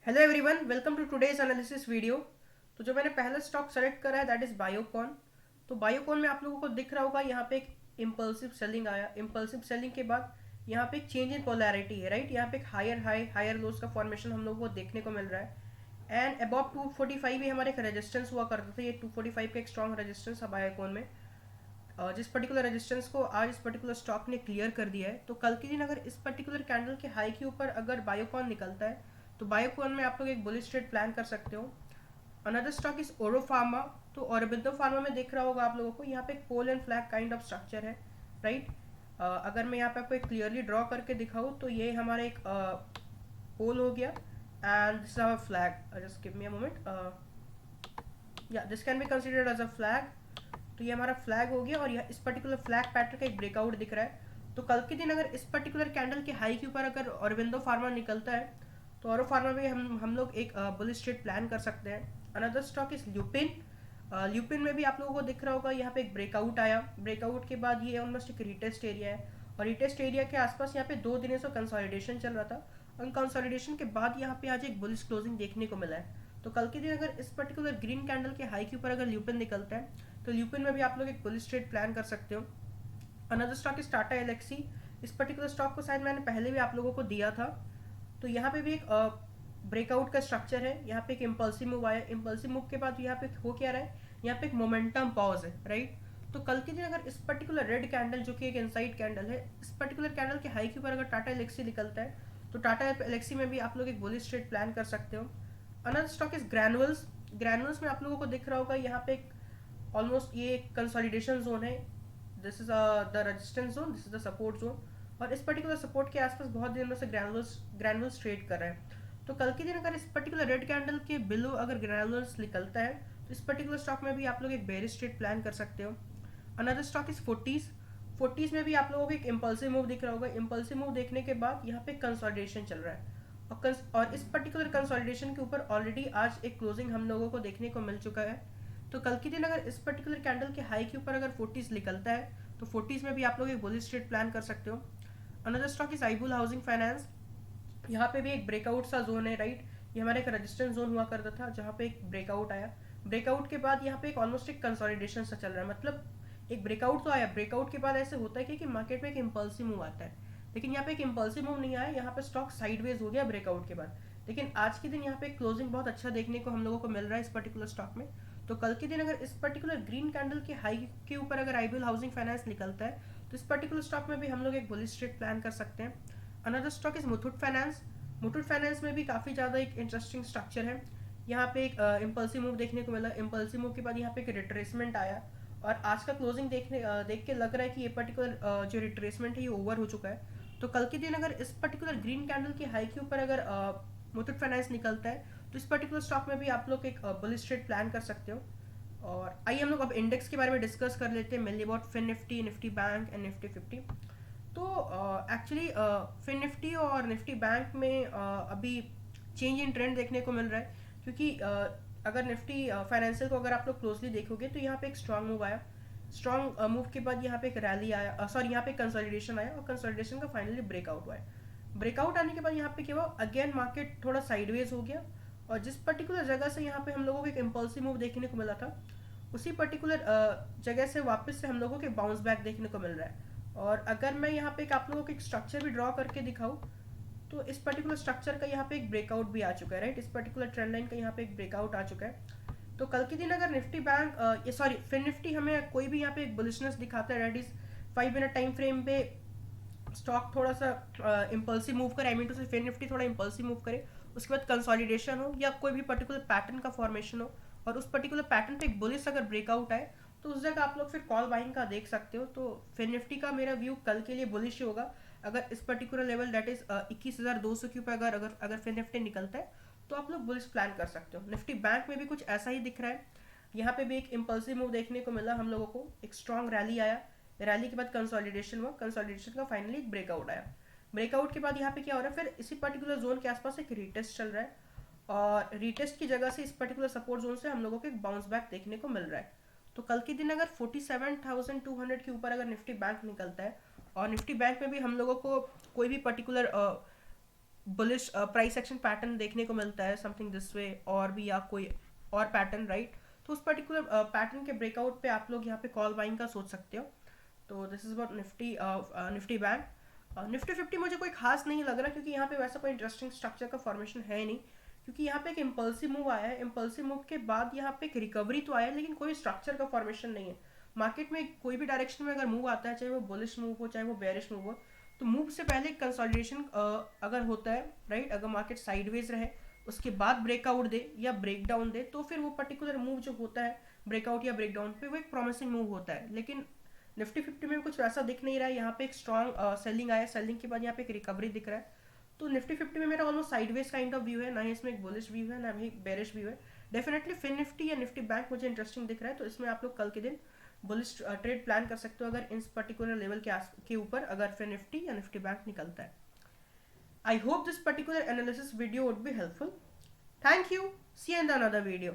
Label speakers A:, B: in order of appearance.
A: Hello everyone, welcome to today's analysis video. तो जो मैंने पहला स्टॉक सेलेक्ट करा है दैट इज बायोकॉन। तो बायोकॉन में आप लोगों को दिख रहा होगा यहाँ पे एक इम्पल्सिव सेलिंग आया। इम्पल्सिव सेलिंग के बाद यहाँ पे एक चेंज इन पोलैरिटी है, राइट। यहाँ पे एक हायर हाई हायर लोज का फॉर्मेशन हम लोगों को देखने को मिल रहा है एंड अबव 245 ही हमारे एक रेजिस्टेंस हुआ करता था। ये 245 का एक स्ट्रॉन्ग रेजिस्टेंस है बायोकॉन में। जिस पर्टिकुलर रेजिस्टेंस को आज इस पर्टिकुलर स्टॉक ने क्लियर कर दिया है, तो कल के दिन अगर इस पर्टिकुलर कैंडल के हाई के ऊपर अगर बायोकॉन निकलता है तो बायोकॉन में आप लोग एक बुलिश ट्रेड प्लान कर सकते हो। अनदर स्टॉक इज ओरो फार्मा। तो औरबिंदो फार्मा में देख रहा होगा आप लोगों को, यहाँ पे एक pole and flag kind of structure है, राइट। अगर मैं यहाँ पे आपको एक क्लियरली ड्रॉ करके दिखाऊँ तो ये हमारा एक पोल हो गया and this is flag. Just give me a moment. या this can be considered as a flag. तो ये हमारा फ्लैग हो गया और यह इस पर्टिकुलर फ्लैग पैटर्न का एक ब्रेकआउट दिख रहा है। तो कल के दिन अगर इस पर्टिकुलर कैंडल के हाई के ऊपर अगर औरबिंदो फार्मा निकलता है तो औरो फार्मा में हम लोग एक बुलिश ट्रेड प्लान कर सकते हैं। Another stock is lupin. Lupin में भी आप लोगों को दिख रहा होगा, यहाँ पे एक ब्रेकआउट आया। ब्रेकआउट के बाद ये ऑलमोस्ट एक रिटेस्ट एरिया है और रिटेस्ट एरिया के आसपास यहाँ पे 2 दिनों से कंसोलिडेशन चल रहा था और कंसोलिडेशन के बाद यहाँ पे आज एक बुलिश क्लोजिंग देखने को मिला है। तो कल के दिन अगर इस पर्टिकुलर ग्रीन कैंडल के हाई के ऊपर अगर ल्यूपिन निकलता है तो ल्यूपिन में भी आप लोग एक बुलिश ट्रेड प्लान कर सकते हो। Another stock is Tata Elxsi. इस पर्टिकुलर स्टॉक को शायद मैंने पहले भी आप लोगों को दिया था। तो यहाँ पे भी एक ब्रेकआउट का स्ट्रक्चर है। यहाँ पे एक इम्पल्सिव मूव आया। इम्पल्सिव मूव के बाद यहाँ पे हो क्या रहा है, यहाँ पे एक मोमेंटम पॉज है, राइट। तो कल के दिन अगर इस पर्टिकुलर रेड कैंडल जो कि एक इनसाइड कैंडल है, इस पर्टिकुलर कैंडल के हाई के ऊपर अगर टाटा एलेक्सी निकलता है तो टाटा एलेक्सी में भी आप लोग एक बुलिश ट्रेड प्लान कर सकते हो। Another stock is granules. Granules में आप लोगों को दिख रहा होगा, यहाँ पे एक ऑलमोस्ट ये कंसोलिडेशन जोन है। This is the resistance zone, this is the support zone और इस पर्टिकुलर सपोर्ट के आसपास बहुत दिनों से ग्रैनुअल्स ट्रेड कर रहे हैं। तो कल के दिन अगर इस पर्टिकुलर रेड कैंडल के बिलो अगर ग्रैनुअल्स निकलता है तो इस पर्टिकुलर स्टॉक में भी आप लोग एक बेरिश ट्रेड प्लान कर सकते हो। Another stock is forties. Forties में भी आप लोगों को एक इम्पल्सिव मूव दिख रहा होगा। इम्पल्सिव मूव देखने के बाद यहाँ पे कंसोलिडेशन चल रहा है और इस पर्टिकुलर कंसोलिडेशन के ऊपर ऑलरेडी आज एक क्लोजिंग हम लोगों को देखने को मिल चुका है। तो कल के दिन अगर इस पर्टिकुलर कैंडल के हाई के ऊपर अगर फोर्टीज निकलता है तो फोर्टीज में भी आप लोग एक बुलिश ट्रेड प्लान कर सकते हो। Another stock is Ibull housing finance. यहाँ पे भी एक ब्रेकआउट सा जोन है, राइट। ये हमारा एक रेजिस्टेंस जोन हुआ करता था जहाँ पे एक ब्रेकआउट आया। ब्रेकआउट के बाद यहाँ पे एक ऑलमोस्ट एक कंसोलिडेशन सा चल रहा है, मतलब एक ब्रेकआउट तो आया। ब्रेकआउट के बाद ऐसे होता है कि मार्केट में एक इम्पल्सिव मूव आता है, लेकिन यहाँ पे एक इम्पल्सिव मूव नहीं आया। यहाँ पे स्टॉक साइडवेज हो गया ब्रेकआउट के बाद। लेकिन आज के दिन यहाँ पे क्लोजिंग बहुत अच्छा देखने को हम लोगों को मिल रहा है इस पर्टिकुलर स्टॉक में। तो कल के दिन अगर इस पर्टिकुलर ग्रीन कैंडल के हाई के ऊपर अगर आईबीएल हाउसिंग फाइनेंस निकलता है तो इस पर्टिकुलर स्टॉक में भी हम लोग एक बुलिश ट्रेड प्लान कर सकते हैं। Another stock is Muthoot finance. Muthoot finance में भी काफ़ी ज़्यादा एक इंटरेस्टिंग स्ट्रक्चर है। यहाँ पे एक इम्पल्सिव मूव देखने को मिला। इम्पल्सिव मूव के बाद यहाँ पे एक रिट्रेसमेंट आया और आज का क्लोजिंग देख के लग रहा है कि ये पर्टिकुलर जो रिट्रेसमेंट है ये ओवर हो चुका है। तो कल के दिन अगर इस पर्टिकुलर ग्रीन कैंडल के हाई के ऊपर अगर मुथूट फाइनेंस निकलता है तो इस पर्टिकुलर स्टॉक में भी आप लोग एक बुलिश ट्रेड प्लान कर सकते हो। और आइए हम लोग अब इंडेक्स के बारे में डिस्कस कर लेते हैं, mainly about Fin Nifty, Nifty bank and Nifty 50। तो एक्चुअली फिन निफ्टी और निफ्टी बैंक में अभी चेंज इन ट्रेंड देखने को मिल रहा है, क्योंकि अगर निफ्टी फाइनेंशियल को अगर आप लोग क्लोजली देखोगे तो यहाँ पे एक स्ट्रांग मूव आया। स्ट्रांग मूव के बाद यहाँ पे एक रैली आया, सॉरी यहाँ पे कंसोलिडेशन आया और कंसोलिडेशन का फाइनली ब्रेकआउट हुआ है। ब्रेकआउट आने के बाद यहाँ पे क्या हुआ, अगेन मार्केट थोड़ा साइडवेज हो गया और जिस पर्टिकुलर जगह से यहाँ पे हम लोगों को एक इम्पल्सिव मूव देखने को मिला था उसी पर्टिकुलर जगह से वापस से हम लोगों को बाउंस बैक देखने को मिल रहा है। और अगर मैं यहाँ पे एक आप लोगों को एक स्ट्रक्चर भी ड्रॉ करके दिखाऊँ तो इस पर्टिकुलर स्ट्रक्चर का यहाँ पे एक ब्रेकआउट भी आ चुका है, राइट। इस पर्टिकुलर ट्रेंड लाइन का यहाँ पे एक ब्रेकआउट आ चुका है। तो कल के दिन अगर निफ्टी बैंक ये सॉरी फिन निफ्टी हमें कोई भी यहाँ पे एक बुलिशनेस दिखाता है, that is 5 minute time frame पे स्टॉक थोड़ा सा इम्पल्सिव मूव करे, आई मीन टू से फिन निफ्टी थोड़ा इम्पल्सिव मूव करे, उसके बाद कंसोलिडेशन हो या कोई भी पर्टिकुलर पैटर्न का फॉर्मेशन हो और उस पर्टिकुलर पैटर्न पे एक बुलिश अगर ब्रेकआउट आए तो उस जगह आप लोग फिर कॉल बाइंग का देख सकते हो। तो फिन निफ्टी का मेरा व्यू कल के लिए बुलिश ही होगा। अगर इस पर्टिकुलर लेवल दैट इज 21,200 के ऊपर अगर अगर अगर फिन निफ्टी निकलता है तो आप लोग बुलिश प्लान कर सकते हो। निफ्टी बैंक में भी कुछ ऐसा ही दिख रहा है। यहाँ पे भी एक इम्पल्सिव मूव देखने को मिला हम लोगों को, एक स्ट्रॉन्ग रैली आया। रैली के बाद कंसोलिडेशन हुआ, कंसोलिडेशन का फाइनली एक ब्रेकआउट आया। ब्रेकआउट के बाद यहाँ पे क्या हो रहा है, फिर इसी पर्टिकुलर जोन के आसपास एक रीटेस्ट चल रहा है और रीटेस्ट की जगह से इस पर्टिकुलर सपोर्ट जोन से हम लोगों को एक बाउंस बैक देखने को मिल रहा है। तो कल के दिन अगर 47,200 के ऊपर अगर निफ्टी बैंक निकलता है और निफ्टी बैंक में भी हम लोगों को कोई भी particular bullish price action pattern देखने को मिलता है समथिंग दिस वे, और भी या कोई और पैटर्न, राइट, तो उस पर्टिकुलर पैटर्न के ब्रेकआउट पे आप लोग यहाँ पे कॉल बाइंग का सोच सकते हो। तो this is about Nifty bank. Nifty 50 मुझे कोई खास नहीं लग रहा, क्योंकि यहाँ पे वैसा कोई इंटरेस्टिंग स्ट्रक्चर का फॉर्मेशन है नहीं, क्योंकि यहाँ पे एक इम्पल्सिव मूव आया है, इम्पल्सिव मूव के बाद यहाँ पे एक रिकवरी तो आया है, लेकिन कोई स्ट्रक्चर का फॉर्मेशन नहीं है। मार्केट में कोई भी डायरेक्शन में अगर मूव आता है, चाहे वो बुलिश मूव हो चाहे वो बेरिश मूव हो, तो मूव से पहले कंसोलिडेशन अगर होता है, राइट, अगर मार्केट साइडवेज रहे उसके बाद ब्रेकआउट दे या ब्रेक डाउन दे, तो फिर वो पर्टिकुलर मूव जो होता है ब्रेकआउट या ब्रेक डाउन पे, वो एक प्रॉमिसिंग मूव होता है। लेकिन निफ्टी 50 में कुछ वैसा दिख नहीं रहा है। यहाँ पे एक स्ट्रॉन्ग सेलिंग आया, सेलिंग के बाद यहाँ पे एक रिकवरी दिख रहा है। तो निफ्टी 50 में मेरा almost sideways kind of view है, ना ही इसमें एक बुलिश व्यू है ना ही बेरिश व्यू है। डेफिनेटली फिन निफ्टी या निफ्टी बैंक मुझे इंटरेस्टिंग दिख रहा है, तो इसमें आप लोग कल के दिन बुलिश ट्रेड प्लान कर सकते हो, अगर इस पर्टिकुलर लेवल के ऊपर अगर फिन निफ्टी या निफ्टी बैंक निकलता है। I hope this particular analysis video would be helpful. Thank you. See you in the another video.